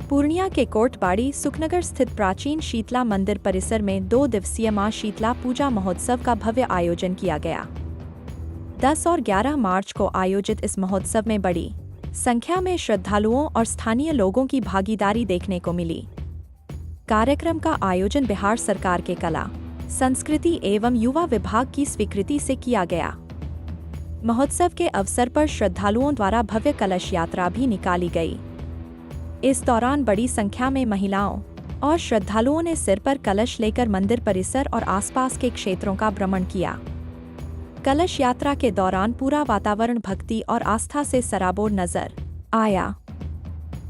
पूर्णिया के कोटबाड़ी सुखनगर स्थित प्राचीन शीतला मंदिर परिसर में 2 दिवसीय मां शीतला पूजा महोत्सव का भव्य आयोजन किया गया। 10 और 11 मार्च को आयोजित इस महोत्सव में बड़ी संख्या में श्रद्धालुओं और स्थानीय लोगों की भागीदारी देखने को मिली। कार्यक्रम का आयोजन बिहार सरकार के कला, संस्कृति एवं युवा विभाग की स्वीकृति से किया गया। महोत्सव के अवसर पर श्रद्धालुओं द्वारा भव्य कलश यात्रा भी निकाली गई। इस दौरान बड़ी संख्या में महिलाओं और श्रद्धालुओं ने सिर पर कलश लेकर मंदिर परिसर और आसपास के क्षेत्रों का भ्रमण किया। कलश यात्रा के दौरान पूरा वातावरण भक्ति और आस्था से सराबोर नजर आया।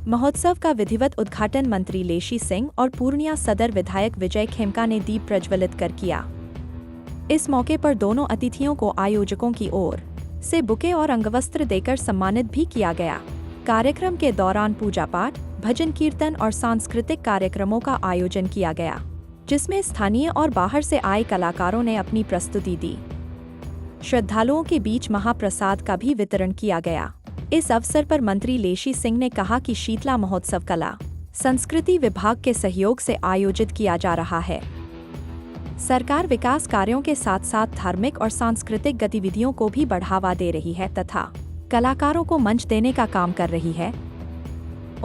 महोत्सव का विधिवत उद्घाटन मंत्री लेशी सिंह और पूर्णिया सदर विधायक विजय खेमका ने दीप प्रज्वलित कर किया। इस मौके पर दोनों अतिथियों को आयोजकों की ओर से बुके और अंगवस्त्र देकर सम्मानित भी किया गया। कार्यक्रम के दौरान पूजा पाठ, भजन कीर्तन और सांस्कृतिक कार्यक्रमों का आयोजन किया गया, जिसमें स्थानीय और बाहर से आए कलाकारों ने अपनी प्रस्तुति दी। श्रद्धालुओं के बीच महाप्रसाद का भी वितरण किया गया। इस अवसर पर मंत्री लेशी सिंह ने कहा कि शीतला महोत्सव कला, संस्कृति विभाग के सहयोग से आयोजित किया जा रहा है। सरकार विकास कार्यों के साथ साथ धार्मिक और सांस्कृतिक गतिविधियों को भी बढ़ावा दे रही है तथा कलाकारों को मंच देने का काम कर रही है।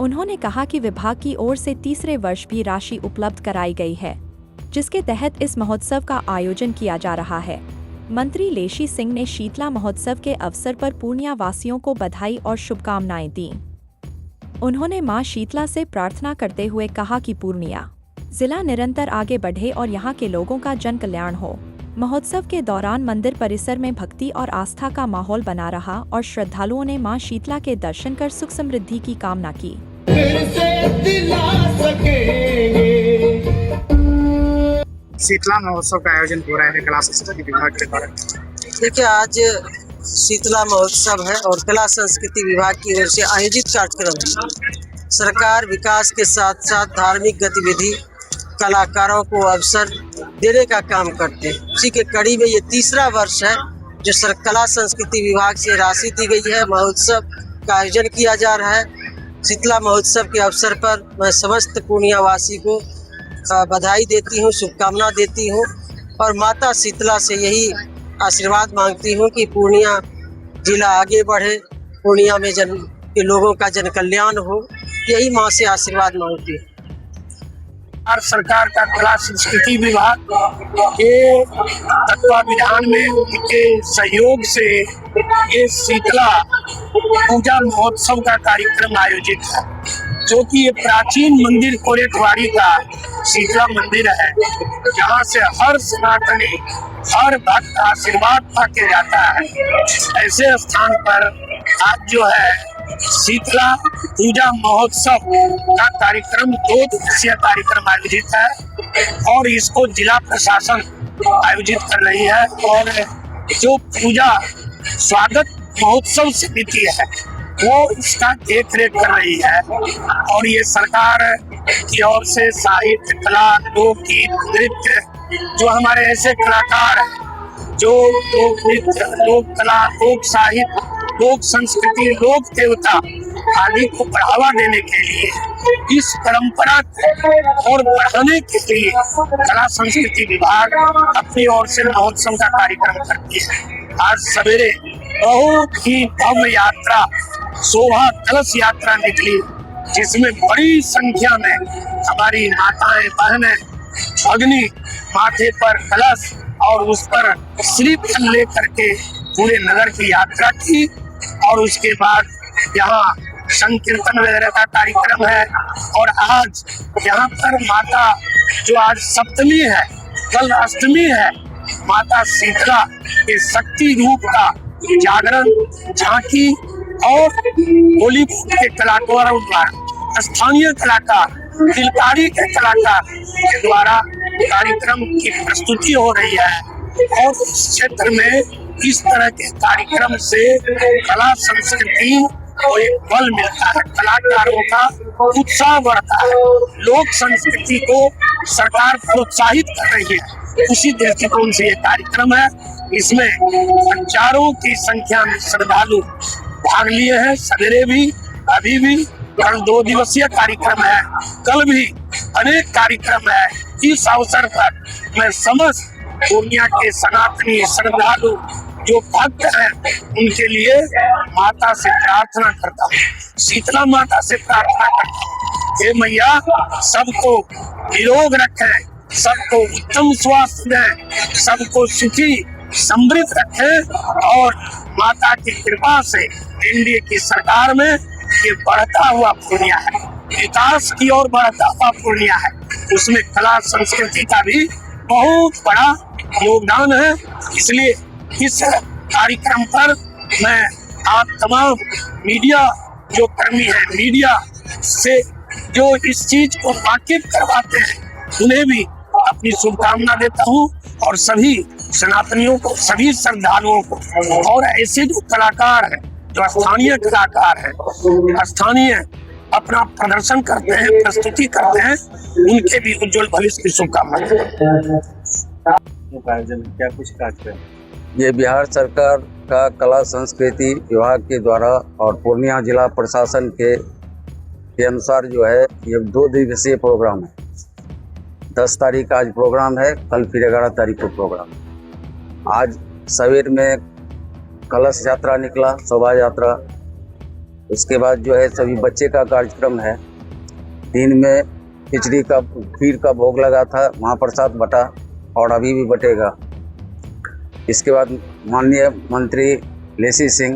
उन्होंने कहा कि विभाग की ओर से तीसरे वर्ष भी राशि उपलब्ध कराई गई है, जिसके तहत इस महोत्सव का आयोजन किया जा रहा है। मंत्री लेशी सिंह ने शीतला महोत्सव के अवसर पर पूर्णिया वासियों को बधाई और शुभकामनाएं दी। उन्होंने मां शीतला से प्रार्थना करते हुए कहा कि पूर्णिया जिला निरंतर आगे बढ़े और यहां के लोगों का जन कल्याण हो। महोत्सव के दौरान मंदिर परिसर में भक्ति और आस्था का माहौल बना रहा और श्रद्धालुओं ने मां शीतला के दर्शन कर सुख समृद्धि की कामना की। शीतला महोत्सव का आयोजन हो रहा है कला संस्कृति विभाग के द्वारा। देखिए, आज शीतला महोत्सव है और कला संस्कृति विभाग की ओर से आयोजित कार्यक्रम है। सरकार विकास के साथ साथ धार्मिक गतिविधि, कलाकारों को अवसर देने का काम करते हैं। उसी के कड़ी में ये तीसरा वर्ष है जो कला संस्कृति विभाग से राशि दी गई है। महोत्सव का आयोजन किया जा रहा है। शीतला महोत्सव के अवसर पर मैं समस्त पूर्णिया वासी को बधाई देती हूँ, शुभकामना देती हूँ और माता शीतला से यही आशीर्वाद मांगती हूँ कि पूर्णिया जिला आगे बढ़े, पूर्णिया में के लोगों का जन कल्याण हो। यही माँ से आशीर्वाद मांगती हूँ। सरकार का कला संस्कृति विभाग के तत्वावधान में उनके सहयोग से ये शीतला पूजा महोत्सव का कार्यक्रम आयोजित है, जो कि ये प्राचीन मंदिर कोरेटवाड़ी का शीतला मंदिर है, जहाँ से हर सनातनी, हर भक्त आशीर्वाद पाके जाता है। ऐसे स्थान पर आज जो है शीतला पूजा महोत्सव का कार्यक्रम 2 दिवसीय कार्यक्रम आयोजित है और इसको जिला प्रशासन आयोजित कर रही है और जो पूजा स्वागत महोत्सव समिति है वो इसका देख रेख कर रही है और ये सरकार की ओर से साहित्य, कला, लोकगीत, नृत्य, जो हमारे ऐसे कलाकार हैं जो लोक नृत्य, लोक कला, लोक साहित्य, लोक संस्कृति, लोक देवता आदि को बढ़ावा देने के लिए, इस परंपरा को और बढ़ाने के लिए कला संस्कृति विभाग अपनी ओर से महोत्सव का कार्यक्रम करती है। आज सवेरे बहुत ही भव्य यात्रा, शोभा कलश यात्रा निकली, जिसमें बड़ी संख्या में हमारी माताएं, बहनें, भगनी माथे पर कलश और उस पर श्रीफल लेकर के पूरे नगर की यात्रा की और उसके बाद यहाँ संकीर्तन वगैरह का कार्यक्रम है। और आज यहाँ पर माता, जो आज सप्तमी है, कल अष्टमी है, माता शीतला के शक्ति रूप का जागरण, झांकी और बॉलीवुड के कलाकारों द्वारा, स्थानीय कलाकार, दिलकारी के कलाकार के द्वारा कार्यक्रम की प्रस्तुति हो रही है। और इस क्षेत्र में इस तरह के कार्यक्रम से कला संस्कृति को एक बल मिलता है, कलाकारों का उत्साह बढ़ता है, लोक संस्कृति को सरकार प्रोत्साहित कर रही है। उसी दृष्टिकोण से ये कार्यक्रम है। इसमें हजारों की संख्या में श्रद्धालु भाग लिए हैं। सवेरे भी, अभी भी, कल 2 दिवसीय कार्यक्रम है, कल भी अनेक कार्यक्रम है। इस अवसर पर मैं समस्त पूर्णिया के सनातनी श्रद्धालु जो भक्त हैं उनके लिए माता से प्रार्थना करता हूँ, शीतला माता से प्रार्थना करता हूँ, हे मैया सबको निरोग रखें, सबको उत्तम स्वास्थ्य दें, सबको सुखी समृद्ध रखें और माता की कृपा से एनडीए की सरकार में ये बढ़ता हुआ पूर्णिया है, विकास की ओर बढ़ता हुआ पूर्णिया है, उसमें कला संस्कृति का भी बहुत बड़ा योगदान है। इसलिए इस कार्यक्रम पर मैं आप तमाम मीडिया जो कर्मी हैं, मीडिया से जो इस चीज को वाकिफ करवाते हैं, उन्हें भी अपनी शुभकामना देता हूँ और सभी सनातनियों को, सभी श्रद्धालुओं को और ऐसे जो कलाकार हैं, जो स्थानीय कलाकार हैं, स्थानीय अपना प्रदर्शन करते हैं, प्रस्तुति करते हैं, उनके भी उज्जवल भविष्य की शुभकामनाएं। क्या कुछ कार्यक्रम? ये बिहार सरकार का कला संस्कृति विभाग के द्वारा और पूर्णिया जिला प्रशासन के अनुसार जो है ये 2 दिवसीय प्रोग्राम है। 10 तारीख आज प्रोग्राम है, कल फिर 11 तारीख को प्रोग्राम है। आज सवेर में कलश यात्रा निकला, शोभा यात्रा, उसके बाद जो है सभी बच्चे का कार्यक्रम है। दिन में खीर का भोग लगा था, महाप्रसाद बटा और अभी भी बटेगा। इसके बाद माननीय मंत्री लेसी सिंह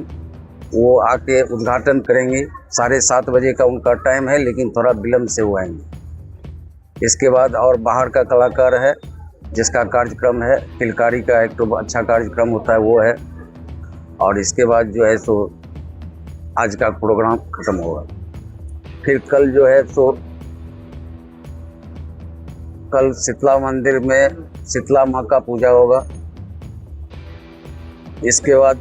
वो आके उद्घाटन करेंगी। 7:30 बजे का उनका टाइम है, लेकिन थोड़ा विलम्ब से वो आएंगे। इसके बाद और बाहर का कलाकार है जिसका कार्यक्रम है, किलकारी का एक तो अच्छा कार्यक्रम होता है वो है। और इसके बाद जो है सो आज का प्रोग्राम खत्म होगा। फिर कल जो है सो कल शीतला मंदिर में शीतला माँ का पूजा होगा। इसके बाद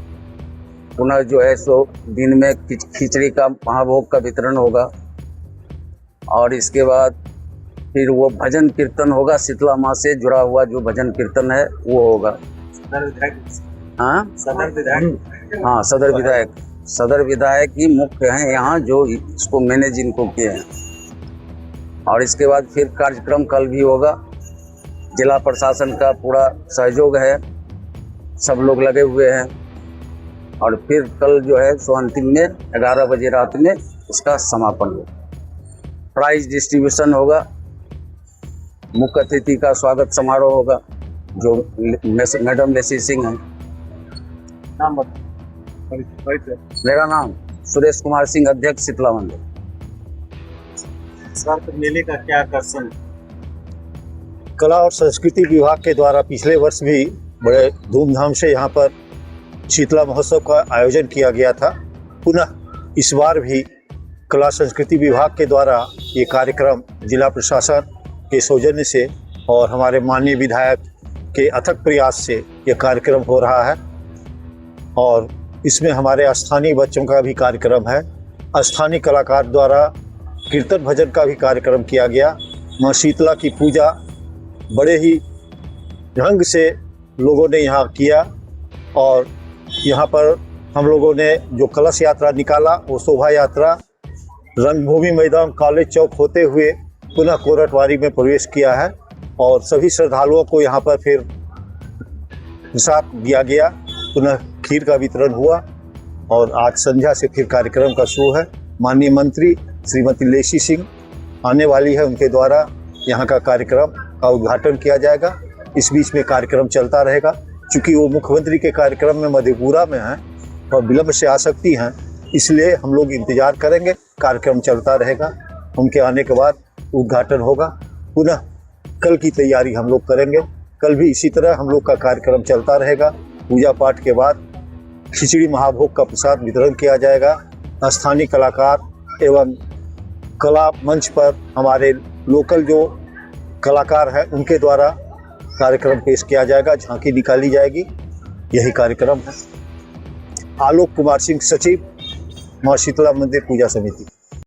पुनः जो है सो दिन में खिचड़ी का महाभोग का वितरण होगा और इसके बाद फिर वो भजन कीर्तन होगा। शीतला माँ से जुड़ा हुआ जो भजन कीर्तन है वो होगा। हाँ, सदर विधायक ही मुख्य हैं यहाँ, जो इसको मैनेज इनको किए हैं। और इसके बाद फिर कार्यक्रम कल भी होगा। जिला प्रशासन का पूरा सहयोग है, सब लोग लगे हुए हैं। और फिर कल जो है सो अंतिम में 11 बजे रात में इसका समापन होगा। प्राइज डिस्ट्रीब्यूशन होगा, मुख्य अतिथि का स्वागत समारोह होगा जो मैडम लेसी सिंह हैं। नाम बताओ। मेरा नाम सुरेश कुमार सिंह, अध्यक्ष शीतला मंदिर। सर, मेले का क्या आकर्षण? कला और संस्कृति विभाग के द्वारा पिछले वर्ष भी बड़े धूमधाम से यहाँ पर शीतला महोत्सव का आयोजन किया गया था। पुनः इस बार भी कला संस्कृति विभाग के द्वारा ये कार्यक्रम जिला प्रशासन के सौजन्य से और हमारे माननीय विधायक के अथक प्रयास से ये कार्यक्रम हो रहा है। और इसमें हमारे स्थानीय बच्चों का भी कार्यक्रम है। स्थानीय कलाकार द्वारा कीर्तन भजन का भी कार्यक्रम किया गया। माँ शीतला की पूजा बड़े ही ढंग से लोगों ने यहाँ किया और यहाँ पर हम लोगों ने जो कलश यात्रा निकाला वो शोभा यात्रा रंगभूमि मैदान कॉलेज चौक होते हुए पुनः कोरटवारी में प्रवेश किया है। और सभी श्रद्धालुओं को यहाँ पर फिर प्रसाद दिया गया, पुनः खीर का वितरण हुआ और आज संध्या से फिर कार्यक्रम का शुरू है। माननीय मंत्री श्रीमती लेसी सिंह आने वाली है, उनके द्वारा यहाँ का कार्यक्रम का उद्घाटन किया जाएगा। इस बीच में कार्यक्रम चलता रहेगा। चूँकि वो मुख्यमंत्री के कार्यक्रम में मधेपुरा में हैं और विलम्ब से आ सकती हैं, इसलिए हम लोग इंतजार करेंगे। कार्यक्रम चलता रहेगा, उनके आने के बाद उद्घाटन होगा। पुनः कल की तैयारी हम लोग करेंगे। कल भी इसी तरह हम लोग का कार्यक्रम चलता रहेगा। पूजा पाठ के बाद खिचड़ी महाभोग का प्रसाद वितरण किया जाएगा। स्थानीय कलाकार एवं कला मंच पर हमारे लोकल जो कलाकार हैं उनके द्वारा कार्यक्रम पेश किया जाएगा, झांकी निकाली जाएगी। यही कार्यक्रम है। आलोक कुमार सिंह, सचिव, माँ शीतला मंदिर पूजा समिति।